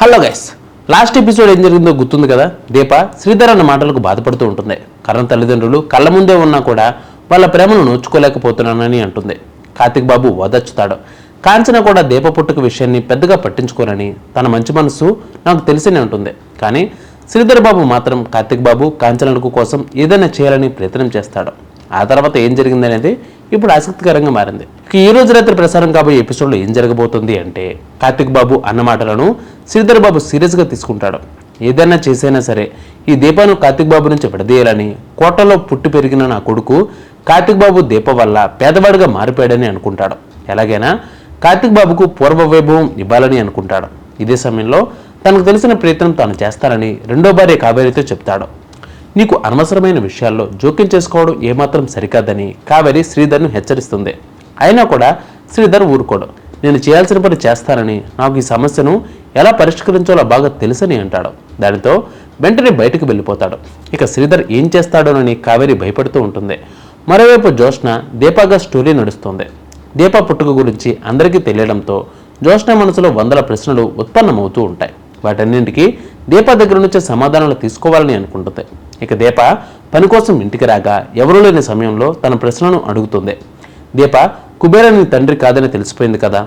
Hello guys, last episode ఏం జరిగిందో గుర్తుంది కదా. దీప శ్రీధర్ అన్న మాటలకు బాధపడుతూ ఉంటుంది. కరణ్ తల్లిదండ్రులు కళ్ళ ముందే ఉన్నా కూడా వాళ్ళ ప్రేమను నోచుకోలేకపోతున్నానని అంటుంది. కార్తిక్ బాబు ఓదర్చుతాడు. కాంచన కూడా దీప పుట్టుక విషయాన్ని పెద్దగా పట్టించుకోరని, తన మంచి మనసు నాకు తెలిసినే ఉంటుంది. కానీ శ్రీధర్ బాబు మాత్రం కార్తిక్ బాబు కాంచనకు కోసం ఏదైనా చేయాలని ప్రయత్నం చేస్తాడు. ఆ తర్వాత ఏం జరిగిందనేది ఇప్పుడు ఆసక్తికరంగా మారింది. ఈ రోజు రాత్రి ప్రసారం కాబోయే ఎపిసోడ్లో ఏం జరగబోతుంది అంటే, కార్తిక్ బాబు అన్న మాటలను శ్రీధర్ బాబు సీరియస్గా తీసుకుంటాడు. ఏదైనా చేసైనా సరే ఈ దీపాను కార్తిక్ బాబు నుంచి విడదీయాలని, కోటలో పుట్టి పెరిగిన నా కొడుకు కార్తిక్ బాబు దీప వల్ల పేదవాడిగా మారిపోయాడని అనుకుంటాడు. ఎలాగైనా కార్తిక్ బాబుకు పూర్వ వైభవం ఇవ్వాలని అనుకుంటాడు. ఇదే సమయంలో తనకు తెలిసిన ప్రయత్నం తాను చేస్తానని రెండో భార్య కావేరితో చెప్తాడు. నీకు అనవసరమైన విషయాల్లో జోక్యం చేసుకోవడం ఏమాత్రం సరికాదని కావేరి శ్రీధర్ను హెచ్చరిస్తుంది. అయినా కూడా శ్రీధర్ ఊరుకోడు. నేను చేయాల్సిన పని చేస్తానని, నాకు ఈ సమస్యను ఎలా పరిష్కరించాలో బాగా తెలుసని అంటాడు. దానితో వెంటనే బయటకు వెళ్ళిపోతాడు. ఇక శ్రీధర్ ఏం చేస్తాడోనని కావేరి భయపడుతూ ఉంటుంది. మరోవైపు జ్యోత్స్న దీపాగా స్టోరీ నడుస్తుంది. దీప పుట్టుక గురించి అందరికీ తెలియడంతో జ్యోత్స్న మనసులో వందల ప్రశ్నలు ఉత్పన్నమవుతూ ఉంటాయి. వాటన్నింటికీ దీప దగ్గర నుంచి సమాధానాలు తీసుకోవాలని అనుకుంటుంది. ఇక దీప పని కోసం ఇంటికి రాగా ఎవరూ లేని సమయంలో తన ప్రశ్నలను అడుగుతుంది. దీప కుబేర నీ తండ్రి కాదని తెలిసిపోయింది కదా,